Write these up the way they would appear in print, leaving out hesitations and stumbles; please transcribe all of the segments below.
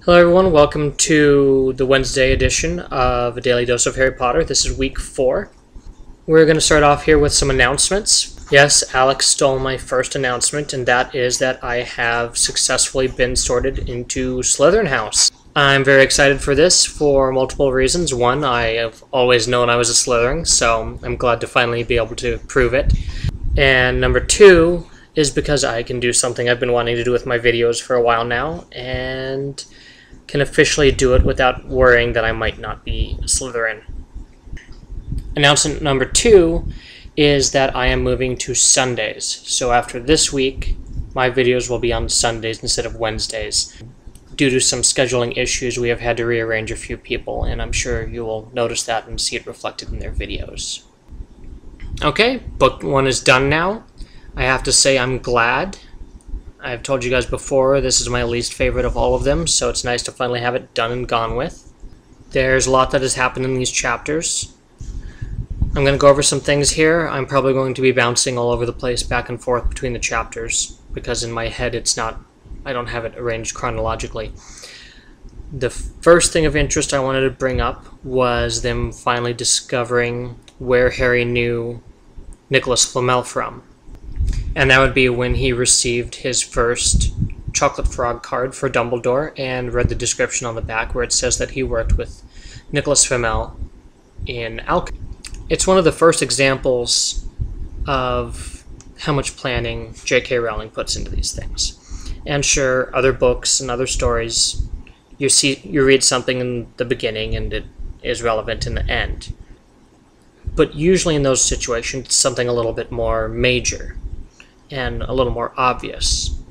Hello everyone, welcome to the Wednesday edition of A Daily Dose of Harry Potter. This is week 4. We're going to start off here with some announcements. Yes, Alex stole my first announcement, and that is that I have successfully been sorted into Slytherin House. I'm very excited for this for multiple reasons. One, I have always known I was a Slytherin, so I'm glad to finally be able to prove it. And number 2 is because I can do something I've been wanting to do with my videos for a while now, and can officially do it without worrying that I might not be a Slytherin. Announcement number 2 is that I am moving to Sundays. So after this week, my videos will be on Sundays instead of Wednesdays. Due to some scheduling issues, we have had to rearrange a few people, and I'm sure you will notice that and see it reflected in their videos. Okay, book 1 is done now. I have to say I'm glad. I've told you guys before, this is my least favorite of all of them, so it's nice to finally have it done and gone with. There's a lot that has happened in these chapters. I'm going to go over some things here. I'm probably going to be bouncing all over the place back and forth between the chapters, because in my head I don't have it arranged chronologically. The first thing of interest I wanted to bring up was them finally discovering where Harry knew Nicholas Flamel from. And that would be when he received his first chocolate frog card for Dumbledore and read the description on the back where it says that he worked with Nicholas Flamel in alchemy. It's one of the first examples of how much planning J.K. Rowling puts into these things. And sure, other books and other stories, you read something in the beginning and it is relevant in the end. But usually in those situations, it's something a little bit more major and a little more obvious.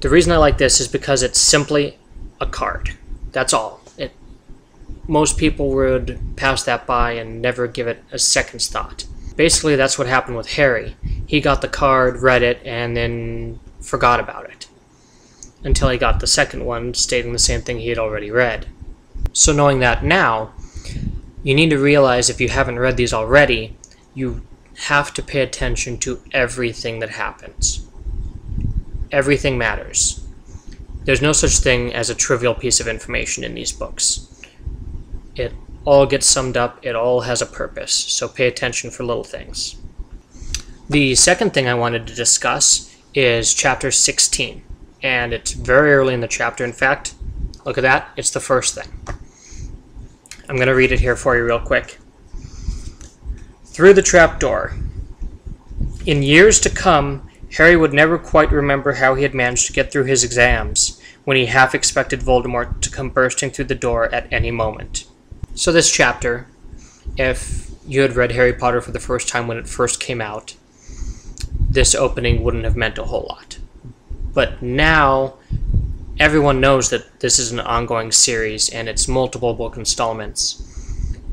The reason I like this is because it's simply a card. That's all. Most people would pass that by and never give it a second's thought. Basically, that's what happened with Harry. He got the card, read it, and then forgot about it. Until he got the second one stating the same thing he had already read. So knowing that now, you need to realize if you haven't read these already, you have to pay attention to everything that happens. Everything matters. There's no such thing as a trivial piece of information in these books. It all gets summed up, it all has a purpose, so pay attention for little things. The second thing I wanted to discuss is chapter 16, and it's very early in the chapter. In fact, look at that, it's the first thing. I'm going to read it here for you real quick. Through the trapdoor. In years to come, Harry would never quite remember how he had managed to get through his exams, when he half expected Voldemort to come bursting through the door at any moment. So this chapter, if you had read Harry Potter for the first time when it first came out, this opening wouldn't have meant a whole lot. But now, everyone knows that this is an ongoing series, and it's multiple book installments.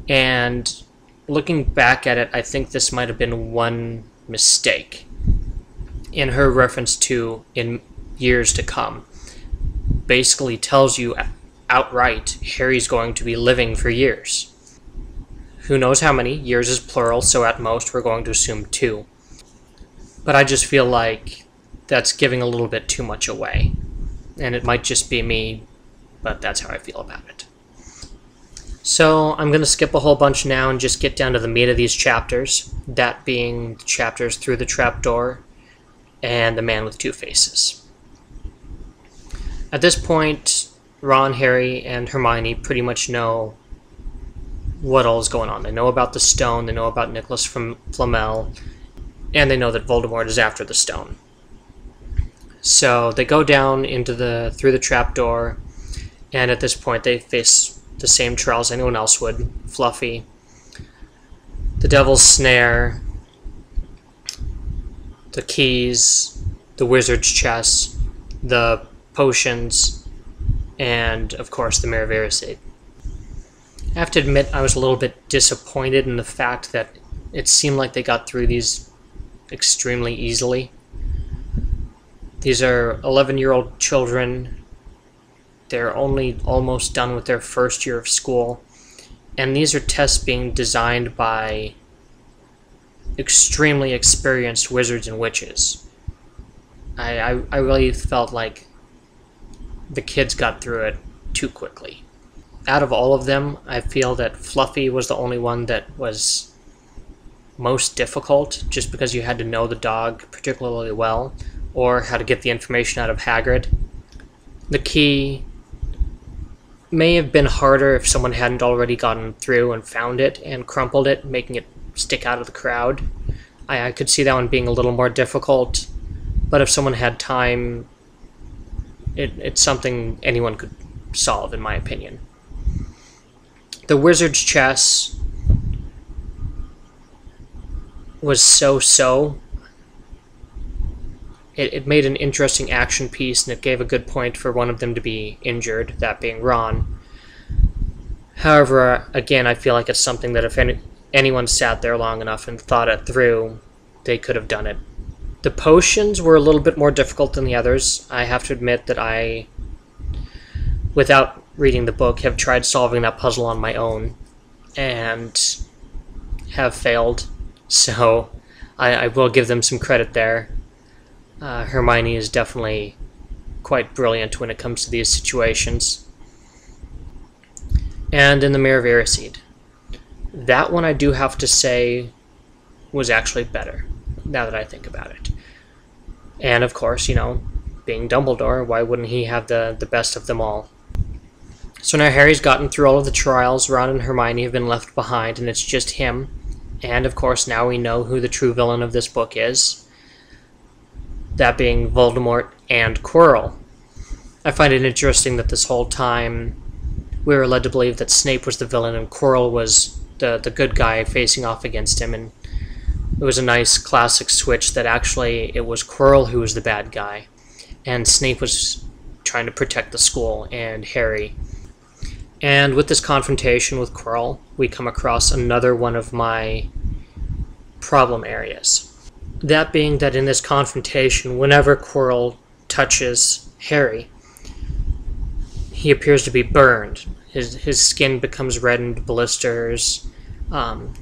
And looking back at it, I think this might have been one mistake in her reference to in years to come. Basically tells you outright Harry's going to be living for years. Who knows how many? Years is plural, so at most we're going to assume 2. But I just feel like that's giving a little bit too much away. And it might just be me, but that's how I feel about it. So I'm going to skip a whole bunch now and just get down to the meat of these chapters, that being the chapters Through the Trapdoor and The Man with Two Faces. At this point, Ron, Harry, and Hermione pretty much know what all is going on. They know about the stone, they know about Nicholas Flamel, and they know that Voldemort is after the stone. So they go down into through the trapdoor, and at this point they face the same trials anyone else would. Fluffy, the Devil's Snare, the keys, the Wizard's Chess, the potions, and of course the Mirror of Erised. I have to admit I was a little bit disappointed in the fact that it seemed like they got through these extremely easily. These are 11-year-old children. They're only almost done with their first year of school, and these are tests being designed by extremely experienced wizards and witches. I really felt like the kids got through it too quickly. Out of all of them, I feel that Fluffy was the only one that was most difficult, just because you had to know the dog particularly well, or how to get the information out of Hagrid. The key may have been harder if someone hadn't already gotten through and found it and crumpled it, making it stick out of the crowd. I could see that one being a little more difficult, but if someone had time, it's something anyone could solve, in my opinion. The wizard's chess was so-so. It made an interesting action piece, and it gave a good point for one of them to be injured, that being Ron. However, again, I feel like it's something that if anyone sat there long enough and thought it through, they could have done it. The potions were a little bit more difficult than the others. I have to admit that I, without reading the book, have tried solving that puzzle on my own and have failed, so I will give them some credit there. Hermione is definitely quite brilliant when it comes to these situations. And in the Mirror of Erised, that one I do have to say was actually better, now that I think about it. And of course, you know, being Dumbledore, why wouldn't he have the best of them all? So now Harry's gotten through all of the trials, Ron and Hermione have been left behind, and it's just him. And of course, now we know who the true villain of this book is. That being Voldemort and Quirrell. I find it interesting that this whole time we were led to believe that Snape was the villain and Quirrell was the good guy facing off against him, and it was a nice classic switch that actually it was Quirrell who was the bad guy, and Snape was trying to protect the school and Harry. And with this confrontation with Quirrell, we come across another one of my problem areas. That being that in this confrontation, whenever Quirrell touches Harry, he appears to be burned. His skin becomes reddened, blisters,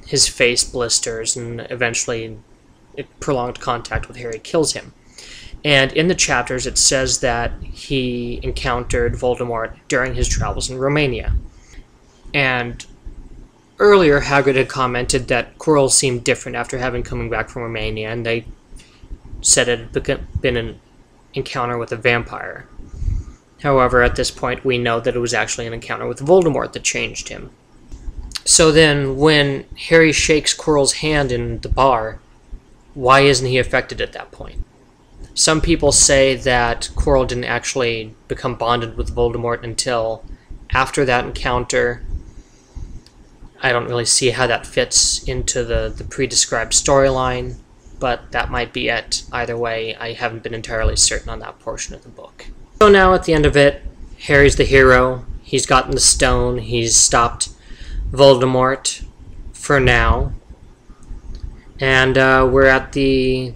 his face blisters, and eventually prolonged contact with Harry kills him. And in the chapters it says that he encountered Voldemort during his travels in Romania. And earlier Hagrid had commented that Quirrell seemed different after having come back from Romania, and they said it had been an encounter with a vampire. However, at this point we know that it was actually an encounter with Voldemort that changed him. So then, when Harry shakes Quirrell's hand in the bar, why isn't he affected at that point? Some people say that Quirrell didn't actually become bonded with Voldemort until after that encounter. I don't really see how that fits into the pre-described storyline, but that might be it. Either way, I haven't been entirely certain on that portion of the book. So now, at the end of it, Harry's the hero. He's gotten the stone. He's stopped Voldemort for now. And we're at the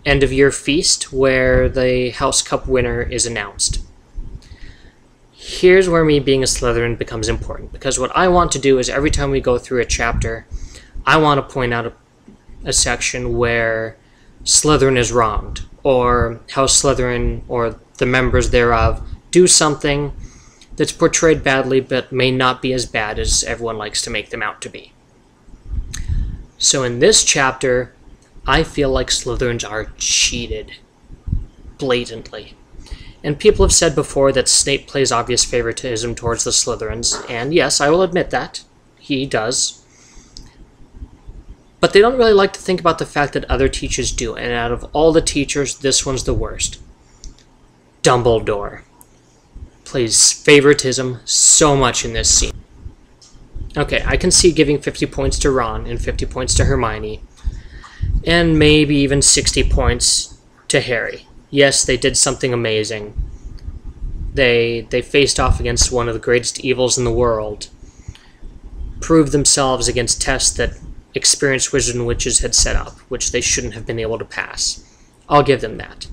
end-of-year feast where the House Cup winner is announced. Here's where me being a Slytherin becomes important, because what I want to do is every time we go through a chapter, I want to point out a section where Slytherin is wronged, or how Slytherin, or the members thereof, do something that's portrayed badly but may not be as bad as everyone likes to make them out to be. So in this chapter, I feel like Slytherins are cheated blatantly. And people have said before that Snape plays obvious favoritism towards the Slytherins, and yes, I will admit that. He does. But they don't really like to think about the fact that other teachers do, and out of all the teachers, this one's the worst. Dumbledore plays favoritism so much in this scene. Okay, I can see giving 50 points to Ron and 50 points to Hermione, and maybe even 60 points to Harry. Yes, they did something amazing. They faced off against one of the greatest evils in the world, proved themselves against tests that experienced wizards and witches had set up, which they shouldn't have been able to pass. I'll give them that.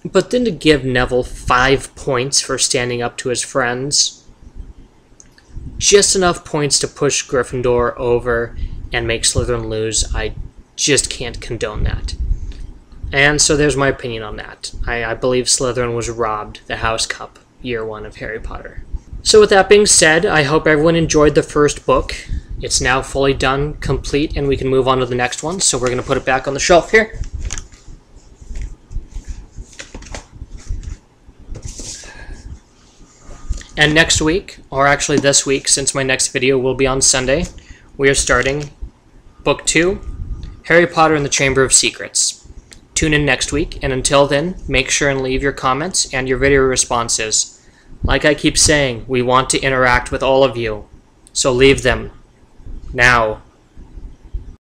But then to give Neville 5 points for standing up to his friends, just enough points to push Gryffindor over and make Slytherin lose, I just can't condone that. And so there's my opinion on that. I believe Slytherin was robbed the House Cup year one of Harry Potter. So with that being said, I hope everyone enjoyed the first book. It's now fully done, complete, and we can move on to the next one. So we're going to put it back on the shelf here. And next week, or actually this week, since my next video will be on Sunday, we are starting Book 2, Harry Potter and the Chamber of Secrets. Tune in next week, and until then, make sure and leave your comments and your video responses. Like I keep saying, we want to interact with all of you, so leave them now.